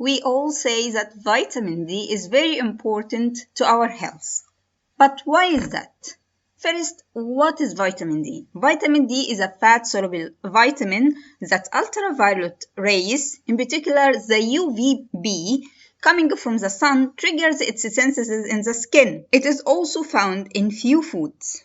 We all say that vitamin D is very important to our health. But why is that? First, what is vitamin D? Vitamin D is a fat-soluble vitamin that ultraviolet rays, in particular the UVB, coming from the sun, triggers its synthesis in the skin. It is also found in few foods.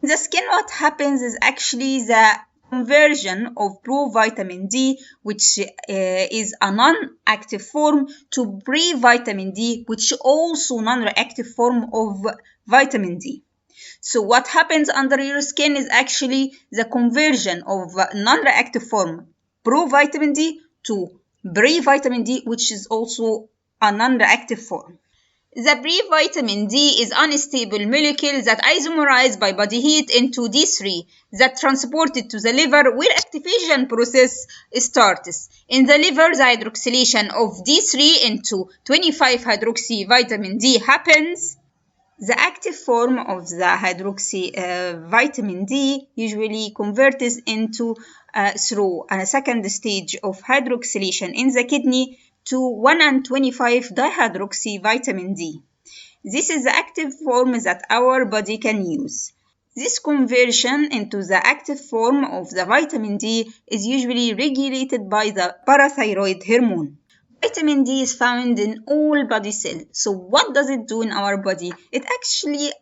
In the skin, what happens is actually the conversion of provitamin D, which is a non-active form, to pre-vitamin D, which is also non-reactive form of vitamin D. So what happens under your skin is actually the conversion of non-reactive form provitamin D to pre-vitamin D, which is also a non-reactive form. The pre-vitamin D is unstable molecule that isomerize by body heat into D3 that transported to the liver where activation process starts. In the liver, the hydroxylation of D3 into 25-hydroxy vitamin D happens. The active form of the hydroxy vitamin D usually converts into through a second stage of hydroxylation in the kidney to 1,25-dihydroxy vitamin D. This is the active form that our body can use. This conversion into the active form of the vitamin D is usually regulated by the parathyroid hormone. Vitamin D is found in all body cells. So what does it do in our body? It actually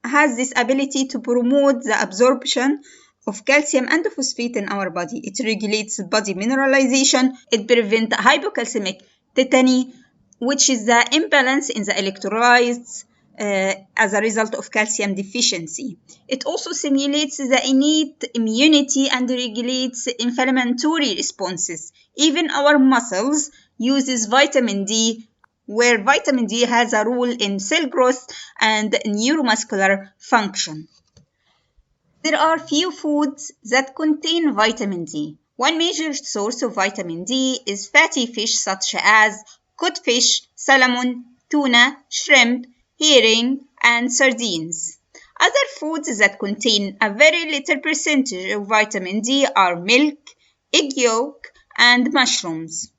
has this ability to promote the absorption of calcium and phosphate in our body. It regulates body mineralization. It prevents hypocalcemic tetany, which is the imbalance in the electrolytes as a result of calcium deficiency. It also stimulates the innate immunity and regulates inflammatory responses. Even our muscles uses vitamin D, where vitamin D has a role in cell growth and neuromuscular function. There are few foods that contain vitamin D. One major source of vitamin D is fatty fish such as codfish, salmon, tuna, shrimp, herring, and sardines. Other foods that contain a very little percentage of vitamin D are milk, egg yolk, and mushrooms.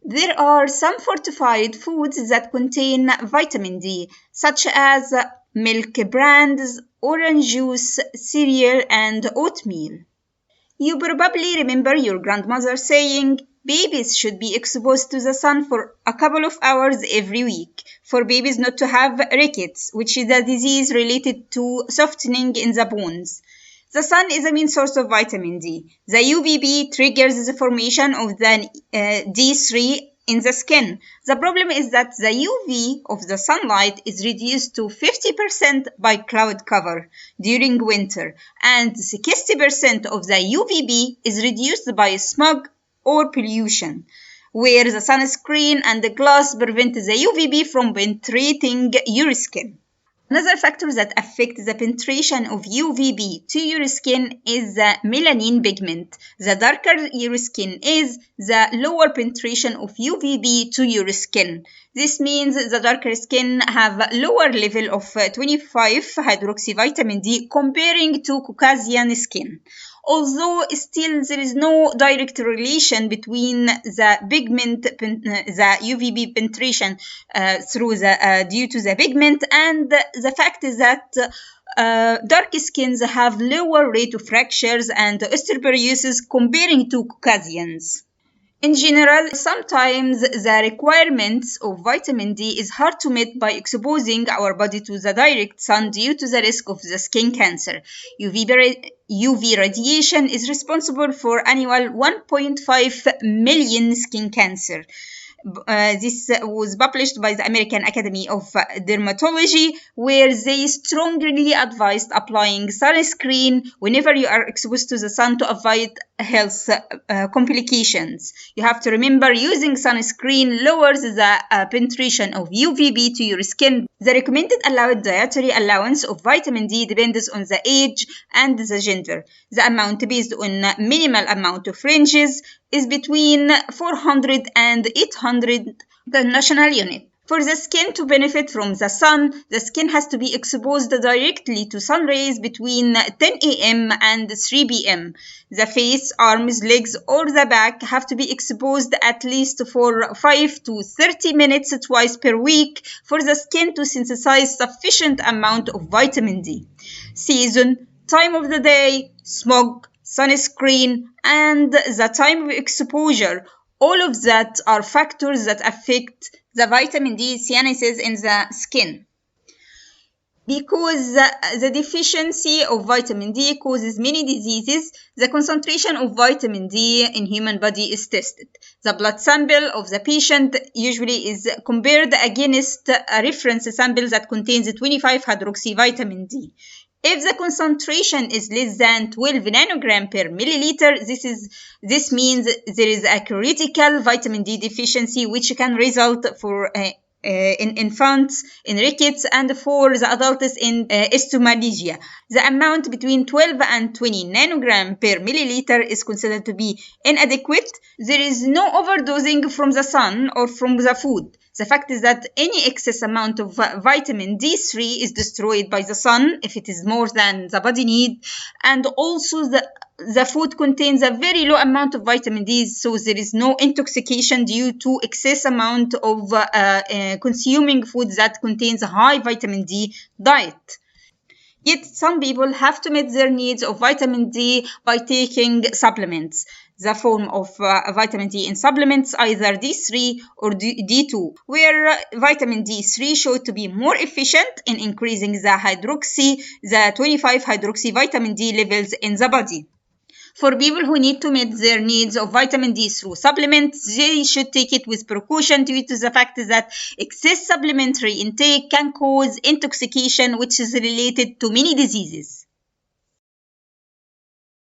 There are some fortified foods that contain vitamin D, such as milk brands, orange juice, cereal, and oatmeal. You probably remember your grandmother saying, babies should be exposed to the sun for a couple of hours every week for babies not to have rickets, which is a disease related to softening in the bones. The sun is a main source of vitamin D. The UVB triggers the formation of the D3 in the skin. The problem is that the UV of the sunlight is reduced to 50% by cloud cover during winter, and 60% of the UVB is reduced by smog or pollution, where the sunscreen and the glass prevent the UVB from penetrating your skin. Another factor that affects the penetration of UVB to your skin is the melanin pigment. The darker your skin is, the lower penetration of UVB to your skin. This means the darker skin have lower level of 25-hydroxy vitamin D comparing to Caucasian skin. Although still there is no direct relation between the pigment, the UVB penetration due to the pigment, and the fact is that dark skins have lower rate of fractures and osteoporosis comparing to Caucasians. In general, sometimes the requirements of vitamin D is hard to meet by exposing our body to the direct sun due to the risk of the skin cancer. UV radiation is responsible for annual 1.5 million skin cancer. This was published by the American Academy of Dermatology, where they strongly advised applying sunscreen whenever you are exposed to the sun to avoid health complications. You have to remember using sunscreen lowers the penetration of UVB to your skin. The recommended allowed dietary allowance of vitamin D depends on the age and the gender. The amount based on minimal amount of ranges is between 400 and 800 the national unit. For the skin to benefit from the sun, the skin has to be exposed directly to sun rays between 10 a.m. and 3 p.m. The face, arms, legs, or the back have to be exposed at least for 5 to 30 minutes twice per week for the skin to synthesize sufficient amount of vitamin D. Season, time of the day, smog, sunscreen, and the time of exposure, all of that are factors that affect the vitamin D synthesis in the skin. Because the deficiency of vitamin D causes many diseases, the concentration of vitamin D in human body is tested. The blood sample of the patient usually is compared against a reference sample that contains 25 hydroxy vitamin D. If the concentration is less than 12 nanogram per milliliter, this means there is a critical vitamin D deficiency which can result in infants, in rickets, and for the adults in osteomalacia. The amount between 12 and 20 nanogram per milliliter is considered to be inadequate. There is no overdosing from the sun or from the food. The fact is that any excess amount of vitamin D3 is destroyed by the sun if it is more than the body need, and also the food contains a very low amount of vitamin D, so there is no intoxication due to excess amount of consuming food that contains high vitamin D diet. Yet some people have to meet their needs of vitamin D by taking supplements. The form of vitamin D in supplements, either D3 or D2, where vitamin D3 showed to be more efficient in increasing the 25 hydroxy vitamin D levels in the body. For people who need to meet their needs of vitamin D through supplements, they should take it with precaution due to the fact that excess supplementary intake can cause intoxication, which is related to many diseases.